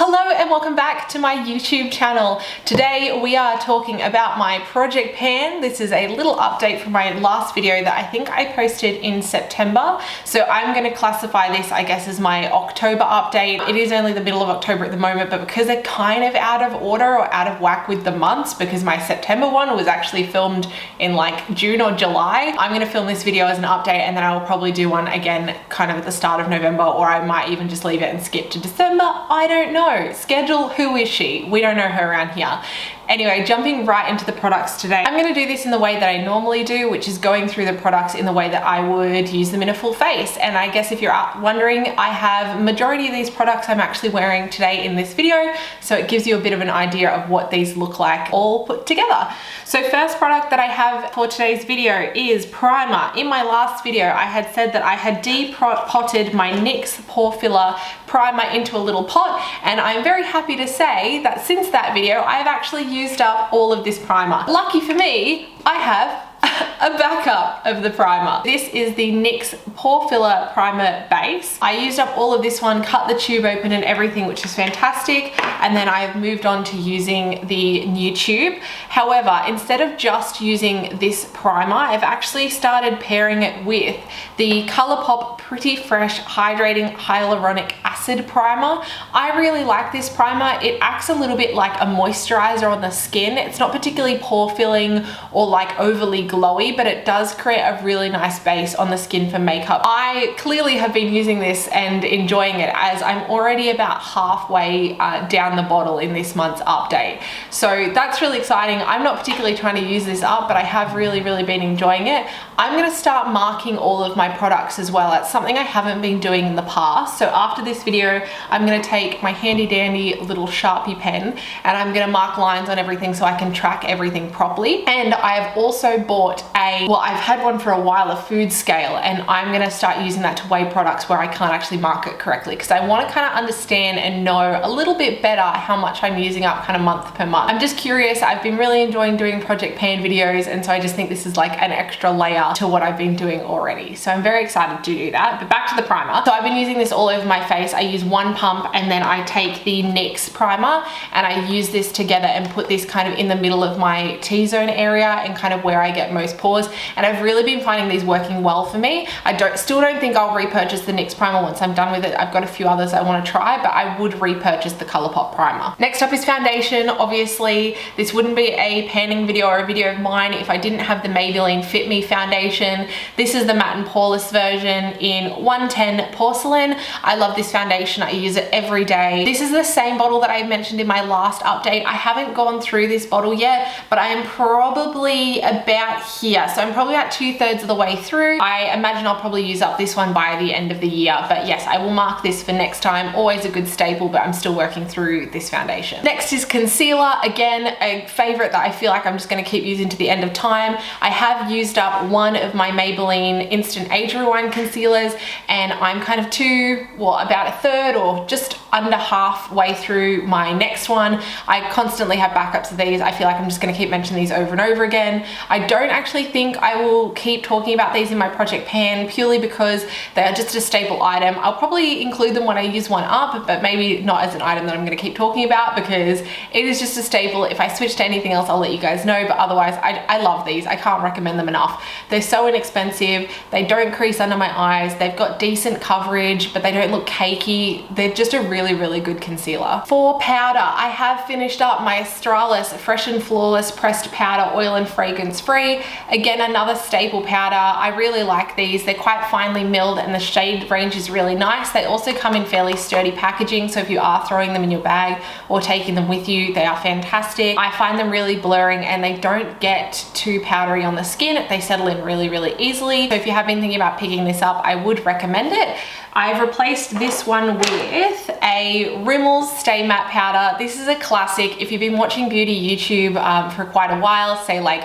Hello and welcome back to my YouTube channel. Today we are talking about my project pan. This is a little update from my last video that I think I posted in September. So I'm going to classify this, I guess, as my October update. It is only the middle of October at the moment, but because they're kind of out of order or out of whack with the months, because my September one was actually filmed in like June or July, I'm going to film this video as an update and then I will probably do one again kind of at the start of November, or I might even just leave it and skip to December. I don't know. Schedule, who is she? We don't know her around here. Anyway, jumping right into the products today. I'm going to do this in the way that I normally do, which is going through the products in the way that I would use them in a full face. And I guess if you're wondering, I have majority of these products I'm actually wearing today in this video, so it gives you a bit of an idea of what these look like all put together. So first product that I have for today's video is primer. In my last video, I had said that I had depotted my NYX Pore Filler primer into a little pot, and I'm very happy to say that since that video, I've actually used up all of this primer. Lucky for me, I have a backup of the primer. This is the NYX Pore Filler Primer Base. I used up all of this one, cut the tube open and everything, which is fantastic. And then I've moved on to using the new tube. However, instead of just using this primer, I've actually started pairing it with the Colourpop Pretty Fresh Hydrating Hyaluronic Acid Primer. I really like this primer. It acts a little bit like a moisturizer on the skin. It's not particularly pore filling or like overly glowy, but it does create a really nice base on the skin for makeup. I clearly have been using this and enjoying it, as I'm already about halfway down the bottle in this month's update. So that's really exciting. I'm not particularly trying to use this up, but I have really been enjoying it. I'm going to start marking all of my products as well. That's something I haven't been doing in the past. So after this video, I'm going to take my handy dandy little Sharpie pen and I'm going to mark lines on everything so I can track everything properly. And I have also bought I've had one for a while, a food scale, and I'm going to start using that to weigh products where I can't actually mark it correctly, because I want to kind of understand and know a little bit better how much I'm using up kind of month per month. I'm just curious. I've been really enjoying doing project pan videos, and so I just think this is like an extra layer to what I've been doing already. So I'm very excited to do that. But back to the primer. So I've been using this all over my face. I use one pump and then I take the NYX primer and I use this together and put this kind of in the middle of my T-zone area and kind of where I get most pores. And I've really been finding these working well for me. I still don't think I'll repurchase the NYX primer once I'm done with it. I've got a few others I want to try, but I would repurchase the Colourpop primer. Next up is foundation. Obviously, this wouldn't be a panning video or a video of mine if I didn't have the Maybelline Fit Me foundation. This is the matte and poreless version in 110 Porcelain. I love this foundation. I use it every day. This is the same bottle that I mentioned in my last update. I haven't gone through this bottle yet, but I am probably about here. So I'm probably about 2/3 of the way through. I imagine I'll probably use up this one by the end of the year, but yes, I will mark this for next time. Always a good staple, but I'm still working through this foundation. Next is concealer. Again, a favorite that I feel like I'm just going to keep using to the end of time. I have used up one of my Maybelline Instant Age Rewind concealers, and I'm kind of about a third or just under halfway through my next one. I constantly have backups of these. I feel like I'm just going to keep mentioning these over and over again. I don't actually think I will keep talking about these in my project pan, purely because they are just a staple item. I'll probably include them when I use one up, but maybe not as an item that I'm going to keep talking about, because it is just a staple. If I switch to anything else, I'll let you guys know, but otherwise I love these. I can't recommend them enough. They're so inexpensive. They don't crease under my eyes. They've got decent coverage, but they don't look cakey. They're just a really good concealer. For powder, I have finished up my Australis Fresh and Flawless Pressed Powder, oil and fragrance free. Again, another staple powder. I really like these. They're quite finely milled and the shade range is really nice. They also come in fairly sturdy packaging, so if you are throwing them in your bag or taking them with you, they are fantastic. I find them really blurring and they don't get too powdery on the skin. They settle in really easily. So if you have been thinking about picking this up, I would recommend it. I've replaced this one with a Rimmel Stay Matte Powder. This is a classic. If you've been watching beauty YouTube for quite a while, say like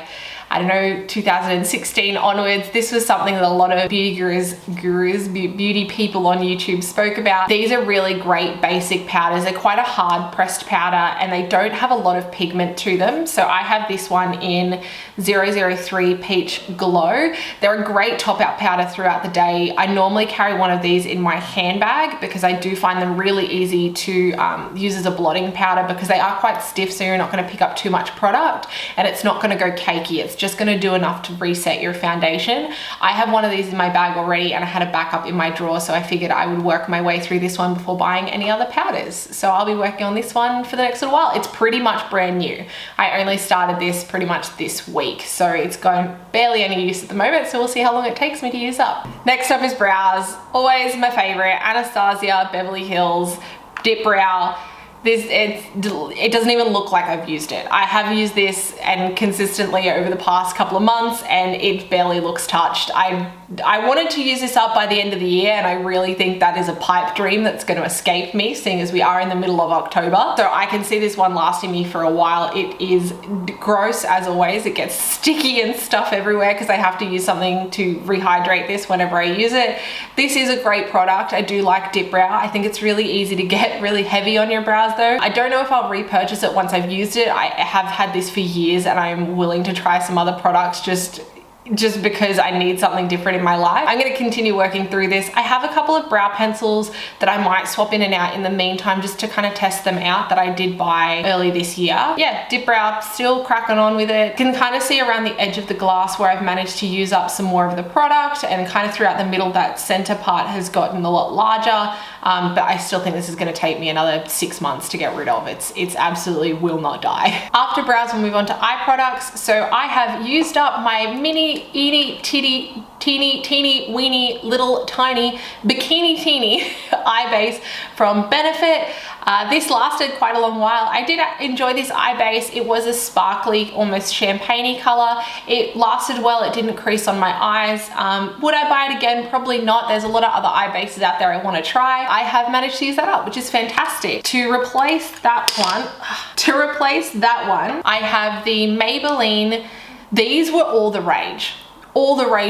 I don't know, 2016 onwards. This was something that a lot of beauty beauty people on YouTube spoke about. These are really great basic powders. They're quite a hard pressed powder and they don't have a lot of pigment to them. So I have this one in 003 Peach Glow. They're a great top out powder throughout the day. I normally carry one of these in my handbag because I do find them really easy to use as a blotting powder because they are quite stiff, so you're not going to pick up too much product and it's not going to go cakey. It's just going to do enough to reset your foundation. I have one of these in my bag already and I had a backup in my drawer, so I figured I would work my way through this one before buying any other powders. So I'll be working on this one for the next little while. It's pretty much brand new. I only started this pretty much this week, so it's going barely any use at the moment, so we'll see how long it takes me to use up. Next up is brows. Always my favorite, Anastasia Beverly Hills Dip Brow. It doesn't even look like I've used it. I have used this and consistently over the past couple of months and it barely looks touched. I wanted to use this up by the end of the year and I really think that is a pipe dream that's going to escape me, seeing as we are in the middle of October. So I can see this one lasting me for a while. It is gross as always. It gets sticky and stuff everywhere because I have to use something to rehydrate this whenever I use it. This is a great product. I do like Dip Brow. I think it's really easy to get really heavy on your brows though. I don't know if I'll repurchase it once I've used it. I have had this for years and I'm willing to try some other products just because I need something different in my life. I'm going to continue working through this. I have a couple of brow pencils that I might swap in and out in the meantime just to kind of test them out that I did buy early this year. Yeah, Dip Brow, still cracking on with it. You can kind of see around the edge of the glass where I've managed to use up some more of the product, and kind of throughout the middle that center part has gotten a lot larger, but I still think this is going to take me another 6 months to get rid of. It's absolutely will not die. After brows, we'll move on to eye products. So I have used up my mini teeny weeny little tiny bikini teeny eye base from Benefit. This lasted quite a long while. I did enjoy this eye base. It was a sparkly, almost champagne-y color. It lasted well. It didn't crease on my eyes. Would I buy it again? Probably not. There's a lot of other eye bases out there I want to try. I have managed to use that up, which is fantastic. To replace that one, I have the Maybelline. These were all the rage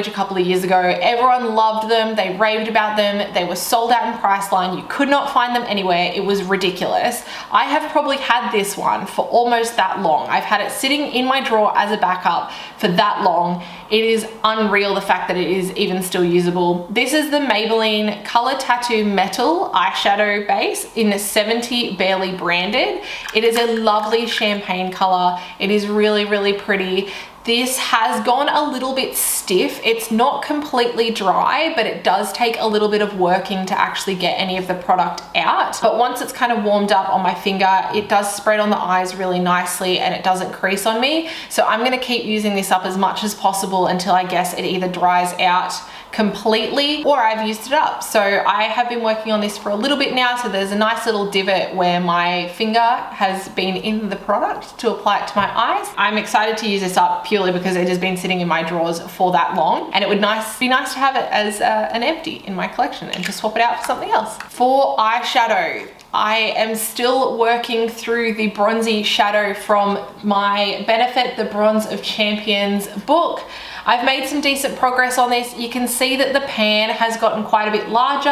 a couple of years ago. Everyone loved them. They raved about them. They were sold out in Priceline. You could not find them anywhere. It was ridiculous. I have probably had this one for almost that long. I've had it sitting in my drawer as a backup for that long. It is unreal, the fact that it is even still usable. This is the Maybelline Color Tattoo Metal eyeshadow base in 70 Barely branded. It is a lovely champagne color. It is really, really pretty. This has gone a little bit stiff. It's not completely dry, but it does take a little bit of working to actually get any of the product out. But once it's kind of warmed up on my finger, it does spread on the eyes really nicely and it doesn't crease on me. So I'm gonna keep using this up as much as possible until I guess it either dries out completely or I've used it up. So I have been working on this for a little bit now. So there's a nice little divot where my finger has been in the product to apply it to my eyes. I'm excited to use this up purely because it has been sitting in my drawers for that long, and it would be nice to have it as an empty in my collection and to swap it out for something else. For eyeshadow, I am still working through the bronzy shadow from my Benefit The Bronze of Champions book. I've made some decent progress on this. You can see that the pan has gotten quite a bit larger,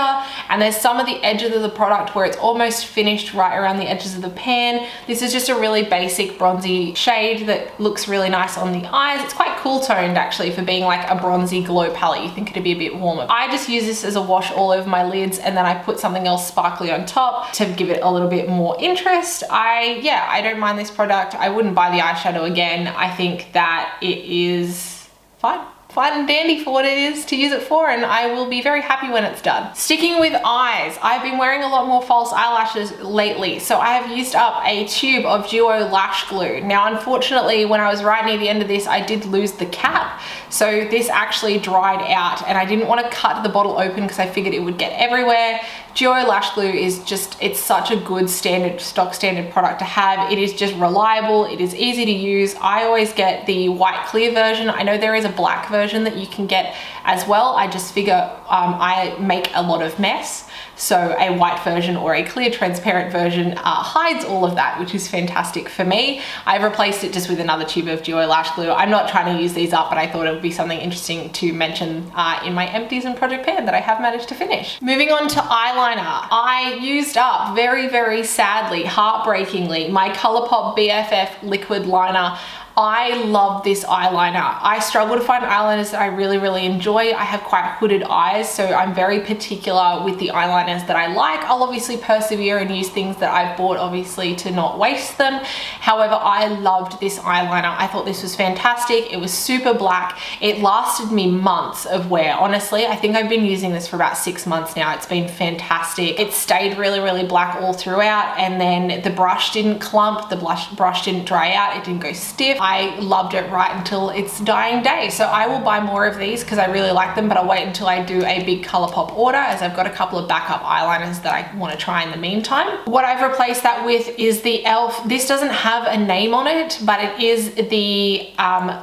and there's some of the edges of the product where it's almost finished right around the edges of the pan. This is just a really basic bronzy shade that looks really nice on the eyes. It's quite cool toned actually for being like a bronzy glow palette. You think it'd be a bit warmer. I just use this as a wash all over my lids, and then I put something else sparkly on top to give it a little bit more interest. I don't mind this product. I wouldn't buy the eyeshadow again. I think that it is fine and dandy for what it is to use it for, and I will be very happy when it's done. Sticking with eyes, I've been wearing a lot more false eyelashes lately, so I have used up a tube of Duo Lash Glue. Now unfortunately, when I was right near the end of this, I did lose the cap, so this actually dried out, and I didn't want to cut the bottle open because I figured it would get everywhere. Duo Lash Glue is just, it's such a good stock standard product to have. It is just reliable, it is easy to use. I always get the white clear version. I know there is a black version that you can get as well. I just figure I make a lot of mess, So a white version or a clear transparent version hides all of that, which is fantastic for me. I've replaced it just with another tube of Duo Lash Glue. I'm not trying to use these up, but I thought it would be something interesting to mention in my empties and project pan that I have managed to finish. Moving on to eyeliner. I used up very, very sadly, heartbreakingly, my Colourpop BFF liquid liner. I love this eyeliner. I struggle to find eyeliners that I really, really enjoy. I have quite hooded eyes, so I'm very particular with the eyeliners that I like. I'll obviously persevere and use things that I've bought, obviously, to not waste them. However, I loved this eyeliner. I thought this was fantastic. It was super black. It lasted me months of wear. Honestly, I think I've been using this for about 6 months now. It's been fantastic. It stayed really, really black all throughout, and then the brush didn't clump, the brush didn't dry out, it didn't go stiff. I loved it right until its dying day. So I will buy more of these because I really like them, but I'll wait until I do a big Colourpop order, as I've got a couple of backup eyeliners that I want to try in the meantime. What I've replaced that with is the e.l.f. This doesn't have a name on it, but it is the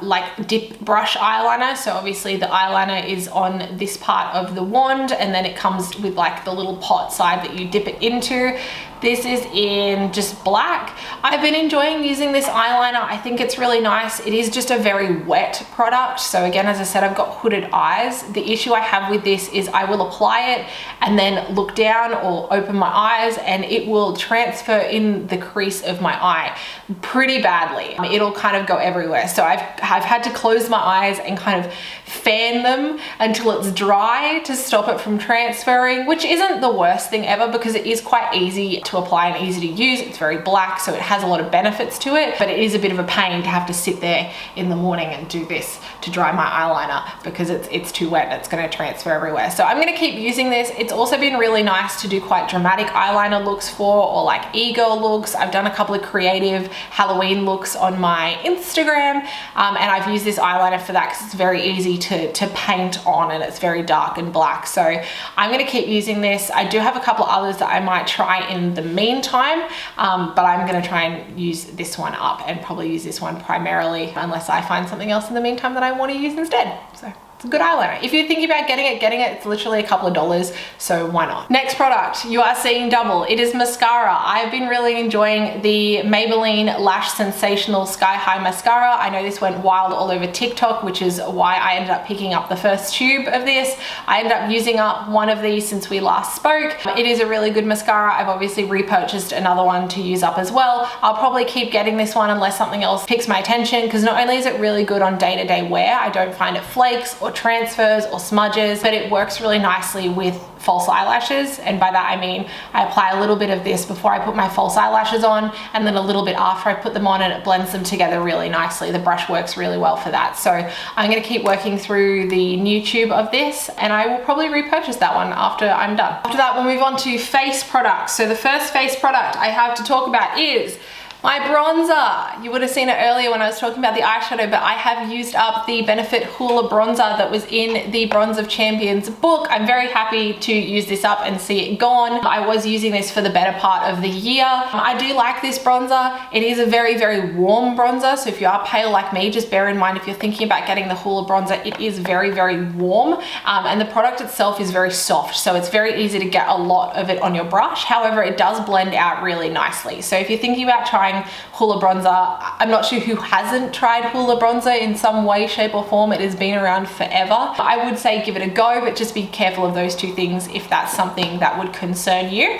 like dip brush eyeliner. So obviously the eyeliner is on this part of the wand, and then it comes with like the little pot side that you dip it into. This is in just black. I've been enjoying using this eyeliner. I think it's really nice. It is just a very wet product. So again, as I said, I've got hooded eyes. The issue I have with this is I will apply it and then look down or open my eyes, and it will transfer in the crease of my eye pretty badly. It'll kind of go everywhere. So I've had to close my eyes and kind of fan them until it's dry to stop it from transferring, which isn't the worst thing ever because it is quite easy to apply and easy to use. It's very black, so it has a lot of benefits to it, but it is a bit of a pain to have to sit there in the morning and do this to dry my eyeliner because it's too wet and it's going to transfer everywhere. So I'm going to keep using this. It's also been really nice to do quite dramatic eyeliner looks for, or like e-girl looks. I've done a couple of creative Halloween looks on my Instagram, and I've used this eyeliner for that because it's very easy to paint on, and it's very dark and black. So I'm going to keep using this. I do have a couple of others that I might try in the meantime, but I'm going to try and use this one up and probably use this one primarily unless I find something else in the meantime that I want to use instead. So it's a good eyeliner. If you're thinking about getting it, it's literally a couple of dollars, so why not? Next product, you are seeing double. It is mascara. I've been really enjoying the Maybelline Lash Sensational Sky High Mascara. I know this went wild all over TikTok, which is why I ended up picking up the first tube of this. I ended up using up one of these since we last spoke. It is a really good mascara. I've obviously repurchased another one to use up as well. I'll probably keep getting this one unless something else picks my attention, because not only is it really good on day-to-day wear, I don't find it flakes or transfers or smudges, but it works really nicely with false eyelashes. And by that I mean I apply a little bit of this before I put my false eyelashes on, and then a little bit after I put them on, and it blends them together really nicely. The brush works really well for that. So I'm going to keep working through the new tube of this, and I will probably repurchase that one after I'm done. After that, we'll move on to face products. So the first face product I have to talk about is my bronzer. You would have seen it earlier when I was talking about the eyeshadow, but I have used up the Benefit Hoola Bronzer that was in the Bronze of Champions book. I'm very happy to use this up and see it gone. I was using this for the better part of the year. I do like this bronzer. It is a very, very warm bronzer, so if you are pale like me, just bear in mind if you're thinking about getting the Hoola Bronzer, it is very, very warm, and the product itself is very soft, so it's very easy to get a lot of it on your brush. However, it does blend out really nicely. So if you're thinking about trying Hoola Bronzer, I'm not sure who hasn't tried Hoola Bronzer in some way, shape or form. It has been around forever. I would say give it a go, but just be careful of those two things if that's something that would concern you.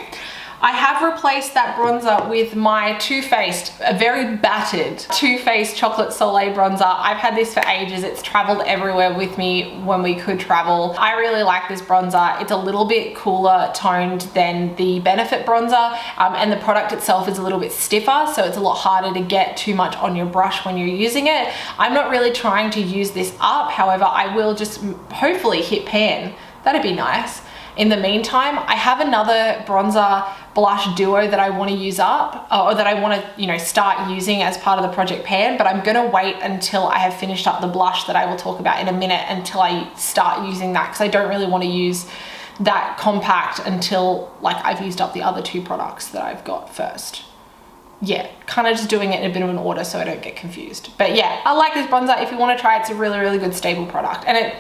I have replaced that bronzer with my Too Faced, a very battered Too Faced Chocolate Soleil bronzer. I've had this for ages. It's traveled everywhere with me when we could travel. I really like this bronzer. It's a little bit cooler toned than the Benefit bronzer, and the product itself is a little bit stiffer, so it's a lot harder to get too much on your brush when you're using it. I'm not really trying to use this up. However, I will just hopefully hit pan. That'd be nice. In the meantime, I have another bronzer blush duo that I want to use up, or that I want to, start using as part of the project pan, but I'm going to wait until I have finished up the blush that I will talk about in a minute until I start using that, because I don't really want to use that compact until I've used up the other two products that I've got first. Yeah, kind of just doing it in a bit of an order so I don't get confused. But yeah, I like this bronzer. If you want to try it, it's a really, really good stable product, and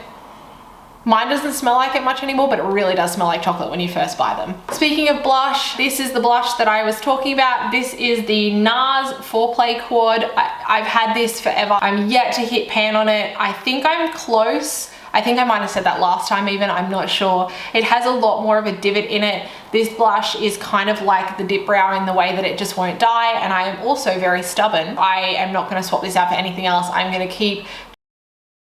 Mine doesn't smell like it much anymore, but it really does smell like chocolate when you first buy them. Speaking of blush, this is the blush that I was talking about. This is the NARS Foreplay Quad. I've had this forever. I'm yet to hit pan on it. I think I'm close. I think I might have said that last time even, I'm not sure. It has a lot more of a divot in it. This blush is kind of like the Dip Brow in the way that it just won't die, and I am also very stubborn. I am not gonna swap this out for anything else. I'm gonna keep,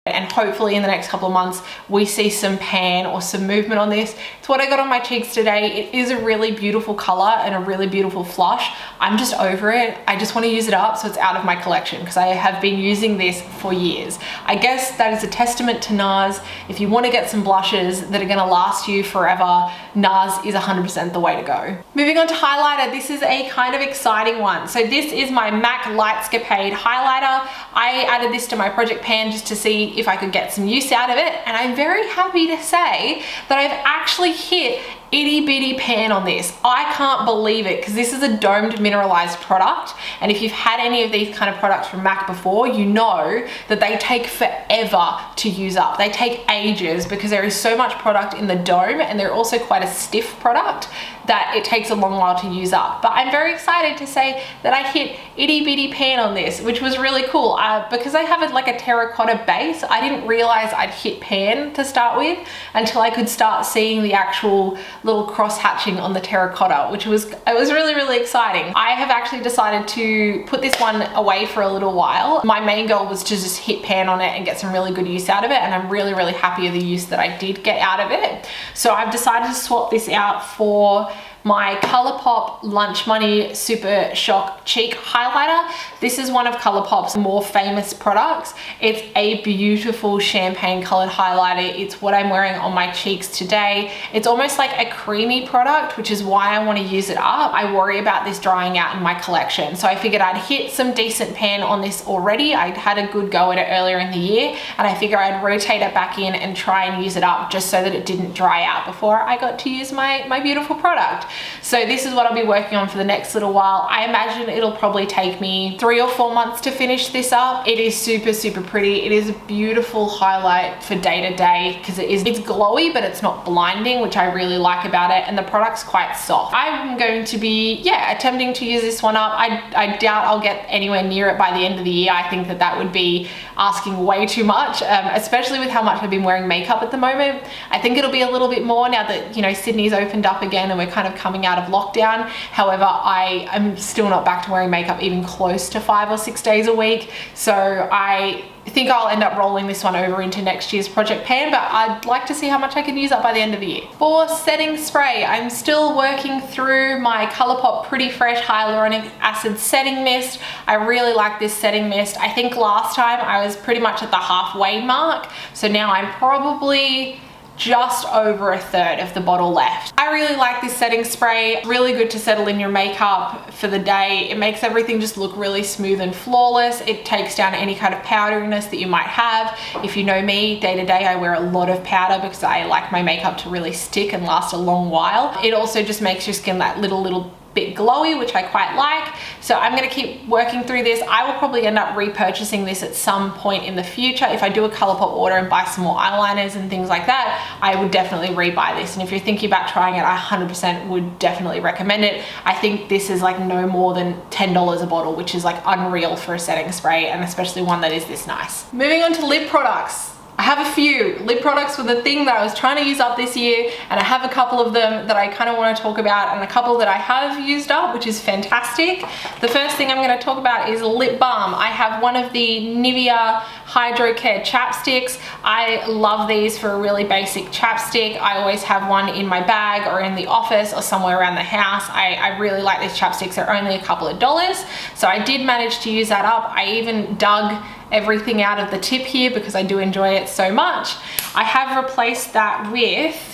and hopefully in the next couple of months we see some pan or some movement on this. It's what I got on my cheeks today. It is a really beautiful color and a really beautiful flush. I'm just over it. I just want to use it up so it's out of my collection, because I have been using this for years. I guess that is a testament to NARS. If you want to get some blushes that are going to last you forever, NARS is 100% the way to go. Moving on to highlighter, this is a kind of exciting one. So this is my MAC Lightscapade Highlighter. I added this to my project pan just to see if I could get some use out of it, and I'm very happy to say that I've actually hit itty bitty pan on this. I can't believe it, because this is a domed mineralized product, and if you've had any of these kind of products from MAC before, you know that they take forever to use up. They take ages because there is so much product in the dome, and they're also quite a stiff product that it takes a long while to use up. But I'm very excited to say that I hit itty bitty pan on this, which was really cool. Because I have like a terracotta base, I didn't realize I'd hit pan to start with until I could start seeing the actual little cross hatching on the terracotta, which was really exciting. I have actually decided to put this one away for a little while. My main goal was to just hit pan on it and get some really good use out of it, and I'm really happy with the use that I did get out of it. So I've decided to swap this out for my Colourpop Lunch Money Super Shock Cheek Highlighter. This is one of Colourpop's more famous products. It's a beautiful champagne colored highlighter. It's what I'm wearing on my cheeks today. It's almost like a creamy product, which is why I want to use it up. I worry about this drying out in my collection. So I figured I'd hit some decent pan on this already. I'd had a good go at it earlier in the year, and I figure I'd rotate it back in and try and use it up just so that it didn't dry out before I got to use my beautiful product. So this is what I'll be working on for the next little while. I imagine it'll probably take me 3 or 4 months to finish this up. It is super pretty. It is a beautiful highlight for day to day, because it's glowy, but it's not blinding, which I really like about it, and the product's quite soft. I'm going to be, attempting to use this one up. I doubt I'll get anywhere near it by the end of the year. I think that would be asking way too much, especially with how much I've been wearing makeup at the moment. I think it'll be a little bit more now that, you know, Sydney's opened up again and we're kind of coming out of lockdown. However, I am still not back to wearing makeup even close to 5 or 6 days a week. So I think I'll end up rolling this one over into next year's project pan, but I'd like to see how much I can use up by the end of the year. For setting spray, I'm still working through my Colourpop Pretty Fresh Hyaluronic Acid Setting Mist. I really like this setting mist. I think last time I was pretty much at the halfway mark, so now I'm probably just over 1/3 of the bottle left. I really like this setting spray. Really good to settle in your makeup for the day. It makes everything just look really smooth and flawless. It takes down any kind of powderiness that you might have. If you know me, day to day I wear a lot of powder because I like my makeup to really stick and last a long while. It also just makes your skin that little bit glowy, which I quite like. So I'm going to keep working through this. I will probably end up repurchasing this at some point in the future. If I do a Colourpop order and buy some more eyeliners and things like that, I would definitely rebuy this. And if you're thinking about trying it, I 100% would definitely recommend it. I think this is like no more than $10 a bottle, which is like unreal for a setting spray, and especially one that is this nice. Moving on to lip products. I have a few. Lip products were the thing that I was trying to use up this year, and I have a couple of them that I kind of want to talk about, and a couple that I have used up, which is fantastic. The first thing I'm going to talk about is lip balm. I have one of the Nivea Hydro Care chapsticks. I love these for a really basic chapstick. I always have one in my bag or in the office or somewhere around the house. I really like these chapsticks. They're only a couple of dollars, so I did manage to use that up. I even dug everything out of the tip here because I do enjoy it so much. I have replaced that with,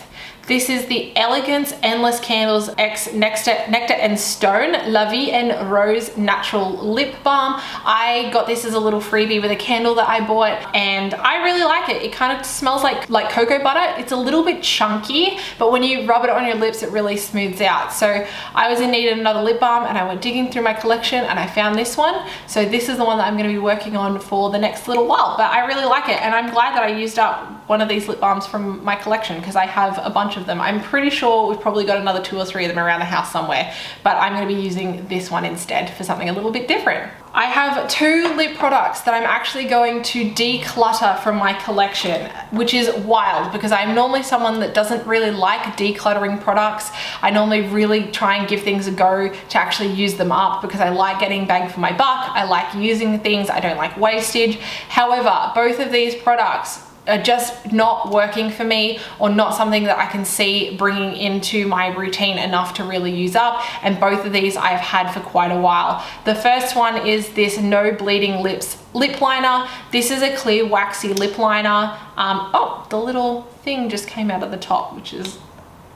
this is the Elegance Endless Candles X Nectar and Stone La Vie en Rose Natural Lip Balm. I got this as a little freebie with a candle that I bought, and I really like it. It kind of smells like cocoa butter. It's a little bit chunky, but when you rub it on your lips, it really smooths out. So I was in need of another lip balm, and I went digging through my collection and I found this one. So this is the one that I'm going to be working on for the next little while, but I really like it, and I'm glad that I used up one of these lip balms from my collection because I have a bunch of them. I'm pretty sure we've probably got another 2 or 3 of them around the house somewhere, but I'm going to be using this one instead for something a little bit different. I have 2 lip products that I'm actually going to declutter from my collection, which is wild because I'm normally someone that doesn't really like decluttering products. I normally really try and give things a go to actually use them up because I like getting bang for my buck. I like using things. I don't like wastage. However, both of these products are just not working for me, or not something that I can see bringing into my routine enough to really use up, and both of these I've had for quite a while. The first one is this No Bleeding Lips lip liner. This is a clear waxy lip liner. Oh, the little thing just came out of the top, which is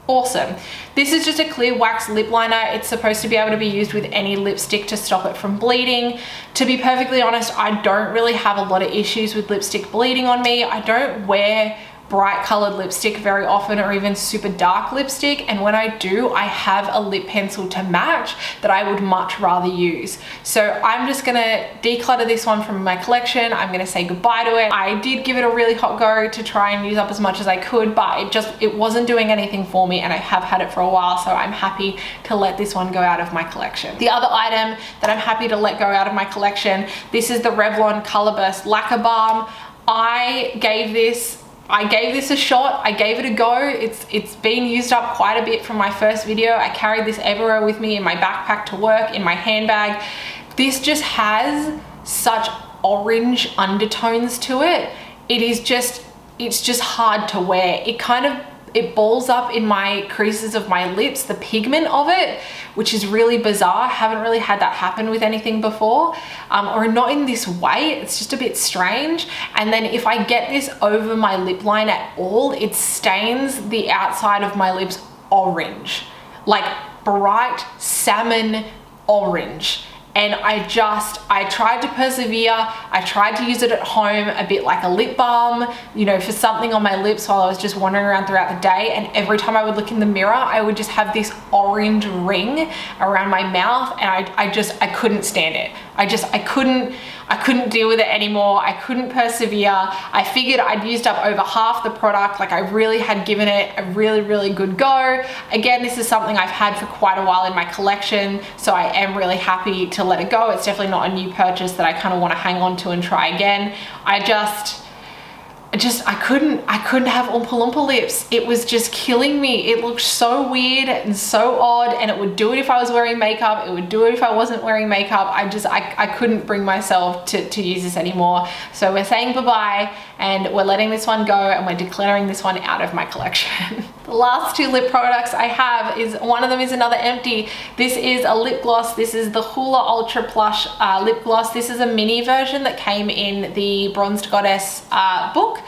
awesome. This is just a clear wax lip liner. It's supposed to be able to be used with any lipstick to stop it from bleeding. To be perfectly honest, I don't really have a lot of issues with lipstick bleeding on me. I don't wear bright colored lipstick very often, or even super dark lipstick, and when I do, I have a lip pencil to match that I would much rather use. So I'm just gonna declutter this one from my collection. I'm gonna say goodbye to it. I did give it a really hot go to try and use up as much as I could, but it wasn't doing anything for me, and I have had it for a while, so I'm happy to let this one go out of my collection. The other item that I'm happy to let go out of my collection, this is the Revlon Color Burst Lacquer Balm. I gave this a shot. I gave it a go. It's been used up quite a bit from my first video. I carried this everywhere with me, in my backpack to work, in my handbag. This just has such orange undertones to it. It's just hard to wear. It balls up in my creases of my lips, the pigment of it, which is really bizarre. I haven't really had that happen with anything before, or not in this way. It's just a bit strange. And then if I get this over my lip line at all, it stains the outside of my lips orange, like bright salmon orange. And I tried to persevere. I tried to use it at home a bit like a lip balm, you know, for something on my lips while I was just wandering around throughout the day. And every time I would look in the mirror, I would just have this orange ring around my mouth, and I couldn't stand it. I couldn't deal with it anymore. I couldn't persevere. I figured I'd used up over half the product. Like, I really had given it a really, really good go. Again, this is something I've had for quite a while in my collection, so I am really happy to let it go. It's definitely not a new purchase that I kind of want to hang on to and try again. I couldn't have Oompa Loompa lips. It was just killing me. It looked so weird and so odd, and it would do it if I was wearing makeup. It would do it if I wasn't wearing makeup. I couldn't bring myself to use this anymore. So we're saying bye-bye, and we're letting this one go, and we're declaring this one out of my collection. The last 2 lip products I have one of them is another empty. This is a lip gloss. This is the Hoola Ultra Plush lip gloss. This is a mini version that came in the Bronzed Goddess book.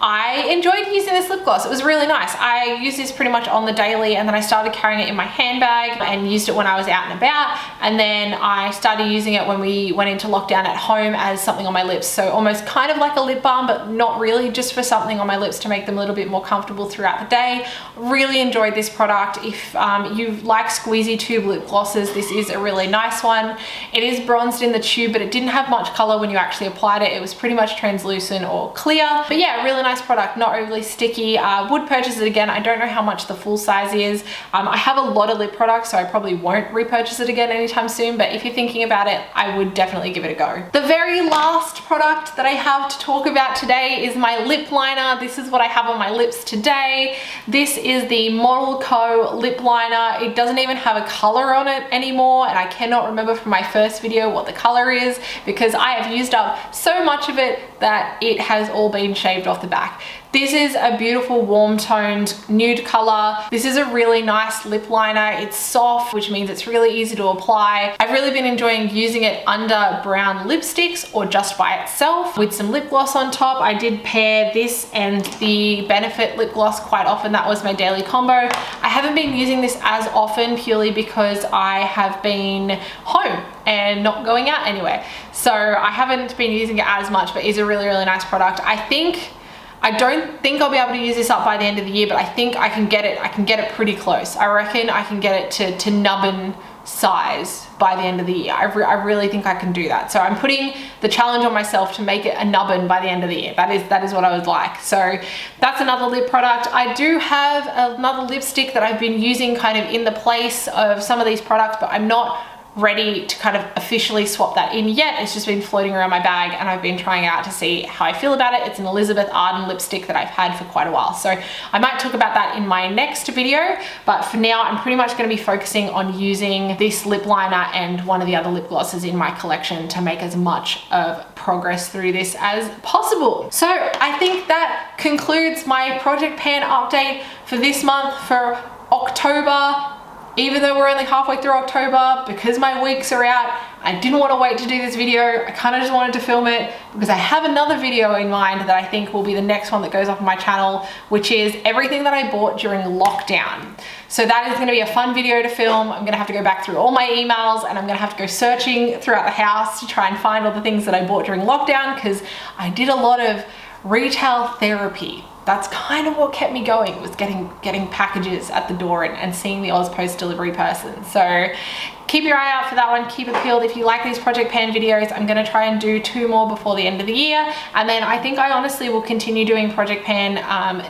I enjoyed using this lip gloss. It was really nice. I use this pretty much on the daily, and then I started carrying it in my handbag and used it when I was out and about, and then I started using it when we went into lockdown at home as something on my lips. So almost kind of like a lip balm, but not really, just for something on my lips to make them a little bit more comfortable throughout the day. Really enjoyed this product. If you like squeezy tube lip glosses, this is a really nice one. It is bronzed in the tube, but it didn't have much color when you actually applied it. It was pretty much translucent or clear. But yeah, really nice product, not overly sticky. Would purchase it again. I don't know how much the full size is. I have a lot of lip products, so I probably won't repurchase it again anytime soon, but if you're thinking about it, I would definitely give it a go. The very last product that I have to talk about today is my lip liner. This is what I have on my lips today. This is the Modelco lip liner. It doesn't even have a color on it anymore, and I cannot remember from my first video what the color is because I have used up so much of it that it has all been shaved off the back. This is a beautiful warm toned nude color. This is a really nice lip liner. It's soft, which means it's really easy to apply. I've really been enjoying using it under brown lipsticks or just by itself with some lip gloss on top. I did pair this and the Benefit lip gloss quite often. That was my daily combo. I haven't been using this as often purely because I have been home and not going out anywhere. So I haven't been using it as much, but it's a really, really nice product. I don't think I'll be able to use this up by the end of the year, but I think I can get it pretty close. I reckon I can get it to nubbin size by the end of the year. I really think I can do that. So I'm putting the challenge on myself to make it a nubbin by the end of the year. That is what I would like. So that's another lip product. I do have another lipstick that I've been using kind of in the place of some of these products, but I'm not ready to kind of officially swap that in yet. It's just been floating around my bag and I've been trying out to see how I feel about it. It's an Elizabeth Arden lipstick that I've had for quite a while. So I might talk about that in my next video, but for now I'm pretty much going to be focusing on using this lip liner and one of the other lip glosses in my collection to make as much of progress through this as possible. So I think that concludes my project pan update for this month, for October. Even though we're only halfway through October, because my weeks are out, I didn't want to wait to do this video. I kind of just wanted to film it because I have another video in mind that I think will be the next one that goes up on my channel, which is everything that I bought during lockdown. So that is going to be a fun video to film. I'm going to have to go back through all my emails and I'm going to have to go searching throughout the house to try and find all the things that I bought during lockdown, because I did a lot of retail therapy. That's kind of what kept me going, was getting packages at the door and seeing the Oz Post delivery person. So keep your eye out for that one. Keep it peeled. If you like these project pan videos, I'm going to try and do 2 more before the end of the year. And then I think I honestly will continue doing project pan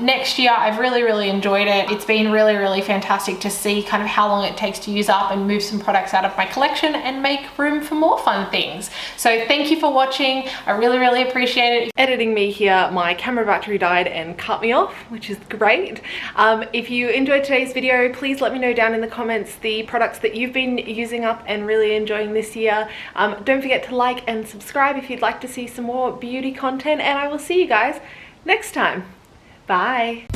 next year. I've really enjoyed it. It's been really fantastic to see kind of how long it takes to use up and move some products out of my collection and make room for more fun things. So thank you for watching. I really appreciate it. Editing me here, my camera battery died and cut me off, which is great. If you enjoyed today's video, please let me know down in the comments the products that you've been using up and really enjoying this year. Don't forget to like and subscribe if you'd like to see some more beauty content, and I will see you guys next time. Bye.